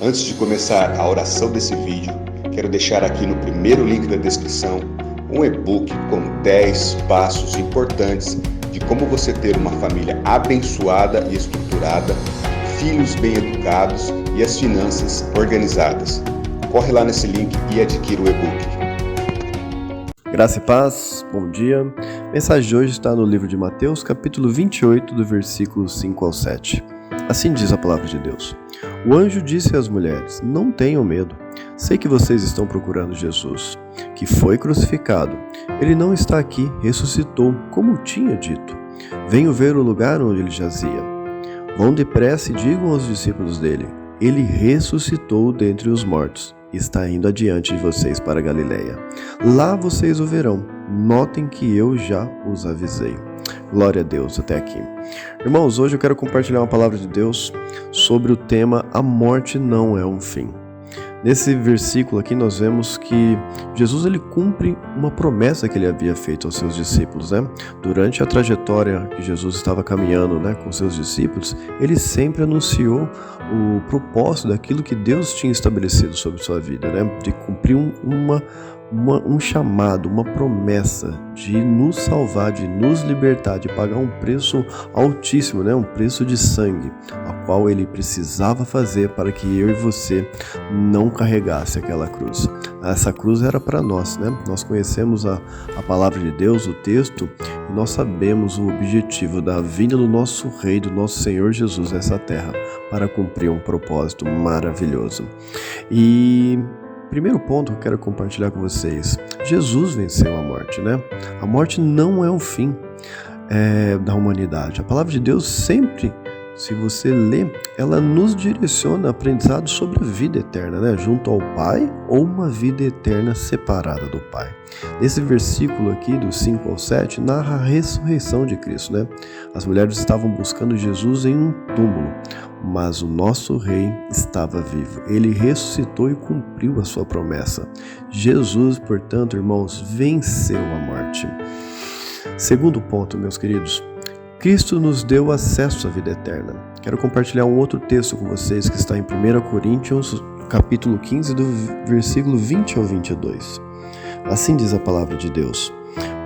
Antes de começar a oração desse vídeo, quero deixar aqui no primeiro link da descrição um e-book com 10 passos importantes de como você ter uma família abençoada e estruturada, filhos bem educados e as finanças organizadas. Corre lá nesse link e adquira o e-book. Graça e paz, bom dia. A mensagem de hoje está no livro de Mateus, capítulo 28, do versículo 5 ao 7. Assim diz a palavra de Deus. O anjo disse às mulheres: não tenham medo. Sei que vocês estão procurando Jesus, que foi crucificado. Ele não está aqui, ressuscitou, como tinha dito. Venham ver o lugar onde ele jazia. Vão depressa e digam aos discípulos dele: ele ressuscitou dentre os mortos. Está indo adiante de vocês para Galileia. Lá vocês o verão. Notem que eu já os avisei. Glória a Deus até aqui. Irmãos, hoje eu quero compartilhar uma palavra de Deus sobre o tema A morte não é um fim. Nesse versículo aqui nós vemos que Jesus ele cumpre uma promessa que ele havia feito aos seus discípulos, né? Durante a trajetória que Jesus estava caminhando, né, com seus discípulos, ele sempre anunciou o propósito daquilo que Deus tinha estabelecido sobre sua vida, né? De cumprir um chamado, uma promessa de nos salvar, de nos libertar, de pagar um preço altíssimo, né? Um preço de sangue, a qual ele precisava fazer para que eu e você não carregasse aquela cruz. Essa cruz era para nós, né? Nós conhecemos a palavra de Deus, o texto, e nós sabemos o objetivo da vinda do nosso Rei, do nosso Senhor Jesus nessa terra, para cumprir um propósito maravilhoso. E primeiro ponto que eu quero compartilhar com vocês: Jesus venceu a morte, né? A morte não é o fim da humanidade. A palavra de Deus sempre, se você ler, ela nos direciona a aprendizado sobre a vida eterna, né? Junto ao Pai ou uma vida eterna separada do Pai. Nesse versículo aqui, do 5 ao 7, narra a ressurreição de Cristo, né? As mulheres estavam buscando Jesus em um túmulo, mas o nosso Rei estava vivo. Ele ressuscitou e cumpriu a sua promessa. Jesus, portanto, irmãos, venceu a morte. Segundo ponto, meus queridos, Cristo nos deu acesso à vida eterna. Quero compartilhar um outro texto com vocês que está em 1 Coríntios, capítulo 15, do versículo 20 ao 22. Assim diz a palavra de Deus.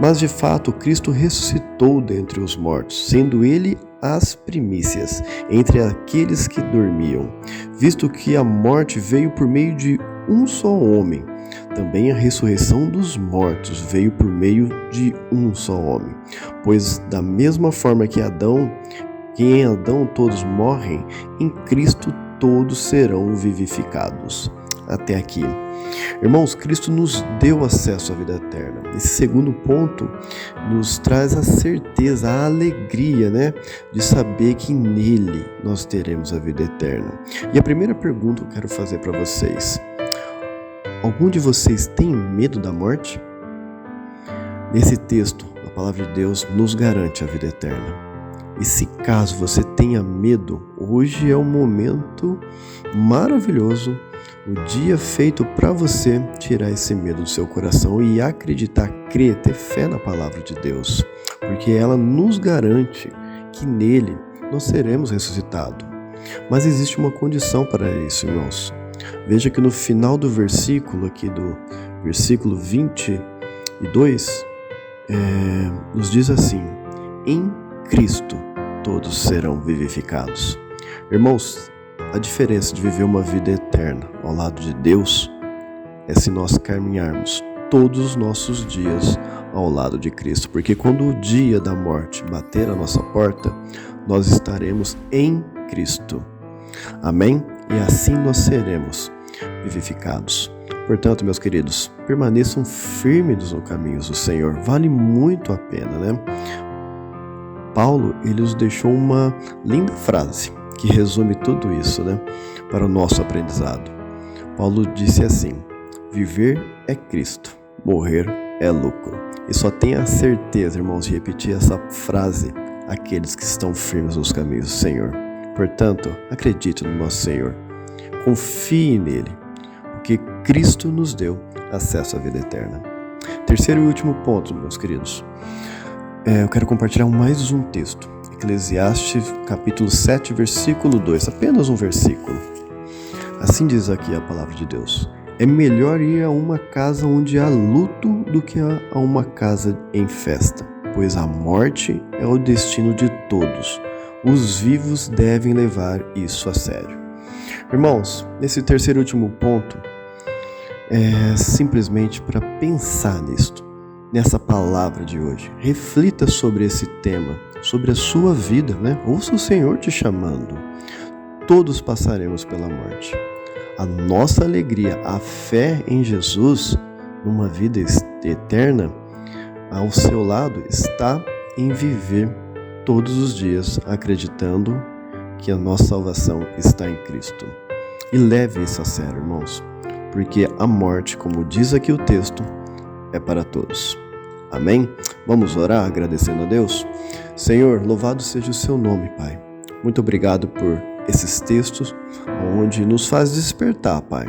Mas de fato Cristo ressuscitou dentre os mortos, sendo ele as primícias entre aqueles que dormiam, visto que a morte veio por meio de um só homem. Também a ressurreição dos mortos veio por meio de um só homem. Pois da mesma forma que em Adão todos morrem, em Cristo todos serão vivificados. Até aqui. Irmãos, Cristo nos deu acesso à vida eterna. Esse segundo ponto nos traz a certeza, a alegria, né, de saber que nele nós teremos a vida eterna. E a primeira pergunta que eu quero fazer para vocês: algum de vocês tem medo da morte? Nesse texto, a palavra de Deus nos garante a vida eterna. E se caso você tenha medo, hoje é um momento maravilhoso, o dia feito para você tirar esse medo do seu coração e acreditar, crer, ter fé na palavra de Deus, porque ela nos garante que nele nós seremos ressuscitados. Mas existe uma condição para isso, irmãos. Veja que no final do versículo, aqui do versículo 22, nos diz assim: em Cristo todos serão vivificados. Irmãos, a diferença de viver uma vida eterna ao lado de Deus é se nós caminharmos todos os nossos dias ao lado de Cristo, porque quando o dia da morte bater a nossa porta, nós estaremos em Cristo. Amém? E assim nós seremos vivificados. Portanto, meus queridos, permaneçam firmes nos caminhos do Senhor. Vale muito a pena, né? Paulo, ele nos deixou uma linda frase que resume tudo isso, né, para o nosso aprendizado. Paulo disse assim: viver é Cristo, morrer é lucro. E só tenha a certeza, irmãos, de repetir essa frase aqueles que estão firmes nos caminhos do Senhor. Portanto, acredite no nosso Senhor, confie nele, porque Cristo nos deu acesso à vida eterna. Terceiro e último ponto, meus queridos, eu quero compartilhar mais um texto. Eclesiastes capítulo 7, versículo 2, apenas um versículo. Assim diz aqui a palavra de Deus. É melhor ir a uma casa onde há luto do que a uma casa em festa, pois a morte é o destino de todos. Os vivos devem levar isso a sério. Irmãos, nesse terceiro e último ponto, é simplesmente para pensar nisto, nessa palavra de hoje. Reflita sobre esse tema, sobre a sua vida, né? Ouça o Senhor te chamando. Todos passaremos pela morte. A nossa alegria, a fé em Jesus, numa vida eterna, ao seu lado, está em viver todos os dias acreditando que a nossa salvação está em Cristo. E leve isso a sério, irmãos, porque a morte, como diz aqui o texto, é para todos. Amém? Vamos orar agradecendo a Deus? Senhor, louvado seja o seu nome, Pai. Muito obrigado por esses textos onde nos faz despertar, Pai,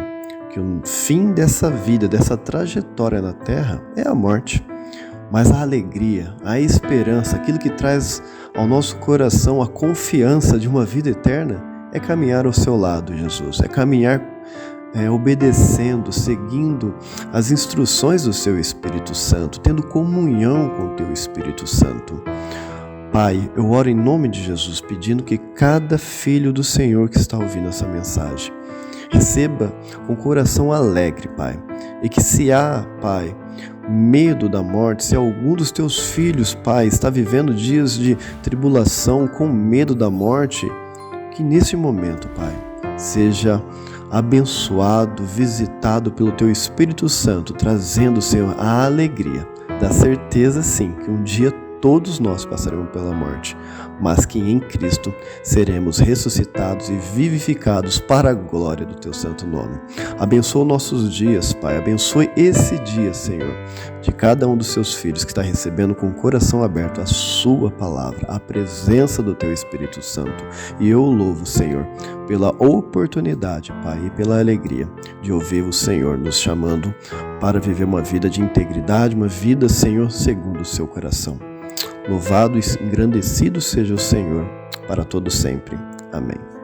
que o fim dessa vida, dessa trajetória na terra é a morte. Mas a alegria, a esperança, aquilo que traz ao nosso coração a confiança de uma vida eterna é caminhar ao seu lado, Jesus. É caminhar obedecendo, seguindo as instruções do seu Espírito Santo, tendo comunhão com o teu Espírito Santo. Pai, eu oro em nome de Jesus, pedindo que cada filho do Senhor que está ouvindo essa mensagem receba com o coração alegre, Pai. E que se há, Pai, medo da morte, se algum dos teus filhos, Pai, está vivendo dias de tribulação com medo da morte, que nesse momento, Pai, seja abençoado, visitado pelo teu Espírito Santo, trazendo, Senhor, a alegria da certeza, sim, que um dia todos nós passaremos pela morte, mas que em Cristo seremos ressuscitados e vivificados para a glória do teu santo nome. Abençoa nossos dias, Pai. Abençoe esse dia, Senhor, de cada um dos seus filhos que está recebendo com o coração aberto a sua palavra, a presença do teu Espírito Santo. E eu louvo, Senhor, pela oportunidade, Pai, e pela alegria de ouvir o Senhor nos chamando para viver uma vida de integridade, uma vida, Senhor, segundo o seu coração. Louvado e engrandecido seja o Senhor para todo sempre. Amém.